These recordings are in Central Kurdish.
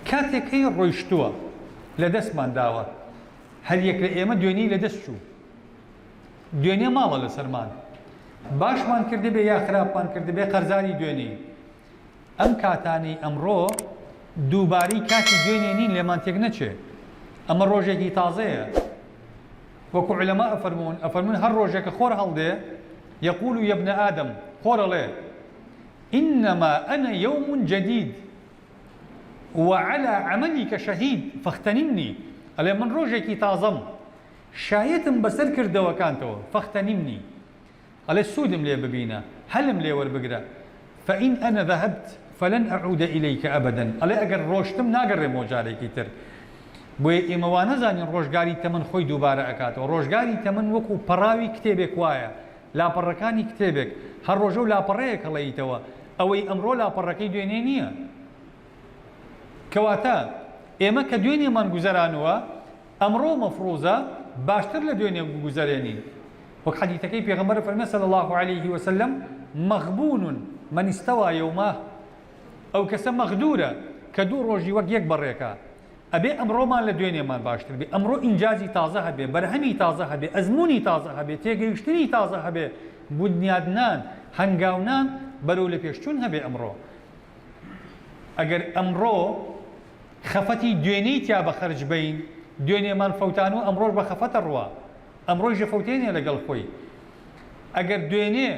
کاتێکی ڕۆیشتووە لە دەستمان داوە هەر یەک لە ئێمە دوێنەی لە دەست چوو دوێنێ ماڵە لە سەرمان باشمان کردی بێ یا خراپمان کردی بێ قەرزاری دوێنێ ئەم کاتانی ئەمڕۆ دووباری کاتی دوێنێ نین لێمان تێک نەچێ ئەمە ڕۆژێکی تازەیە وەکو عولەما ئەفەرمون هەر ڕۆژێکە خۆر هەڵدێ يقول يا ابن آدم خۆر ئەڵێ إنما أنا يوم جديد وعلى عملك شهيد فاغتنمني ئەڵێ من ڕۆژێکی تازەم شایەتم بەسەر کردەوەکانتەوە فاغتنمني ئەڵێ سوودم لێ ببینە هەلم لێ وەربگرە فإن أنا ذهبت فلن أعود إليك أبدا ئەڵێ ئەگەر ڕۆشتم ناگەڕێمەوە جارێکی تر بۆیە ئێمە وا نەزانین ڕۆژگاری تەمەن خۆی دووبارە ئەکاتەوە ڕۆژگاری تەمەن وەکو پەڕاوی کتێبێک وایە لاپەڕەکانی کتێبێک هەر ڕۆژە و لاپەڕەیەک هەڵەیتەوە ئەوەی ئەمڕۆ لاپەڕەکەی دوێنێ نییە کەواتە ئێمە کە دوێنێمان گوزەرانوە ئەمڕۆ مەفروزە باشتر لە دوێنێ گوزەرێنین وەک حەدیثەکەی پێغەمبەر فەرمێ صلی الله عليه وسلم مەغبون من استوى يومه ئەو کەسە مەغدورە کە دوو ڕۆژی وەک یەک بەڕێکە ئەبێ ئەمڕۆمان لە دوێنێمان باشتر بێ ئەمڕۆ ئینجازی تازە هەبێ بەرهەمی تازە هەبێ ئەزمموی تازە هەبێ تێگەیشتنی تازە هەبێ بنیادنان هەنگاونان بەرەو لە پێشچوون هەبێ ئەمڕۆ ئەگەر ئەمڕۆ خەفەتی دوێنەی تیا بە خەرج بین دوێنێمان فەوتان و ئەمڕۆژ بە خەفەتە ڕوە ئەمڕۆژ فەوتێنێ لەگەڵ خۆی ئەگەر دوێنێ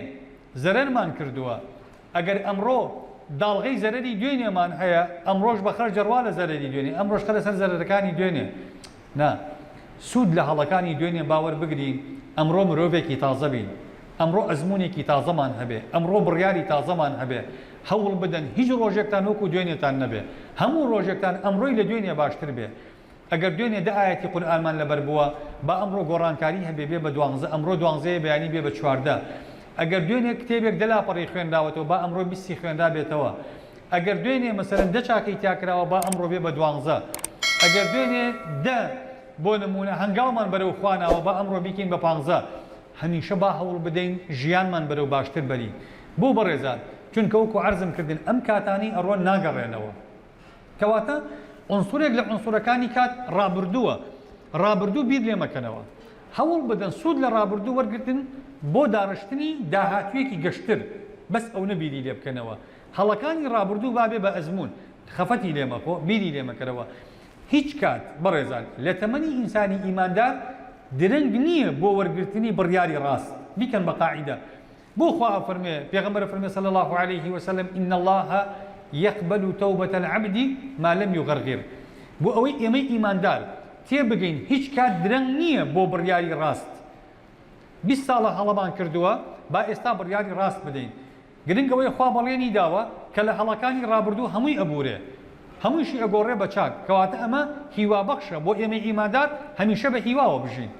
زەرەرمان کردووە ئەگەر ئەمڕۆ داڵغەی زەرەری دوێنێمان هەیە ئەمڕۆژ بە خەرج ڕوا لە زەرەری دوێنێ ئەمڕۆژ خە لەسەر زەرەرەکانی دوێنێ نا سوود لە هەڵەکانی دوێنێ باوەڕ بگرین ئەمڕۆ مرۆڤێکی تازە بین ئەمڕۆ ئەزمموونێکی تازەمان هەبێ ئەمڕۆ بڕیاری تازەمان هەبێ هەوڵ بدەن هیچ ڕۆژێکتان وەکو دوێنێتان نەبێ هەموو ڕۆژێکتان ئەمڕۆی لە دوێنێ باشتر بێ ئەگەر دوێنێ دە ئاەتی قورئانمان لەبەر بووە با ئەمڕۆ گۆڕانکاری هەبێ بێ بە 12 ئەمڕۆ 12 بەیانی بێ بە 14 ئەگەر دوێنێ کتێبێک دەلاپەڕی خوێنداوەتەوە با ئەمڕۆ 20 خوێندا بێتەوە ئەگەر دوێنێ مەسەرەن دە چاکەی تیاکراوە با ئەمڕۆ بێ بە 12 ئەگەر دوێنێ دە بۆ نمونە هەنگاومان بەرەو خواناوە با ئەمڕۆ بیکەین بە 15 هەمیشە با هەوڵ بدەین ژیانمان بەرەو باشتر بەری بۆ بەڕێزان چونکە وەکو عەرزم کردن ئەم کاتانی ئەڕۆ ناگەڕێنەوە کەواتە عنصرێک لە عنصرەکانی کات ڕابردووە ڕابردوو بیر لێ مەکەنەوە هەوڵ بدەن سوود لە ڕابردوو وەرگرتن بۆ داڕشتنی داهاتوێکی گەشتر بەس ئەو نەبیری لێ بکەنەوە هەڵەکانی ڕابردوو بابێ بە ئەزمون خەفەتی لێمەخۆ بیری لێمەکەرەوە هیچ کات بەڕێزان لە تەمەنی ئینسانی ئیماندار درەنگ نییە بۆ وەرگرتنی بڕیاری ڕاست بیکەن بە قاعیدە بۆ خوا فەرمێ پێغەمبەر فەرمێ صلی الله عليه وسلم إن الله يقبل توبة العبد ما لم يغرغر بۆ ئەوەی ئێمەی ئیماندار تێبگەین هیچ کات درەنگ نییە بۆ بڕیاری ڕاست 20 ساڵە هەڵەمان کردووە با ئێستا بڕیاری ڕاست بدەین گرنگەوەی خوا بەڵێنی داوە کە لە هەڵەکانی ڕابردوو هەمووی ئەبورێ هەموویشی ئەگۆڕێ بە چاک کەواتە ئەمە هیوا بەخشە بۆ ئێمە ئیماندار هەمیشە بە هیواوە بژین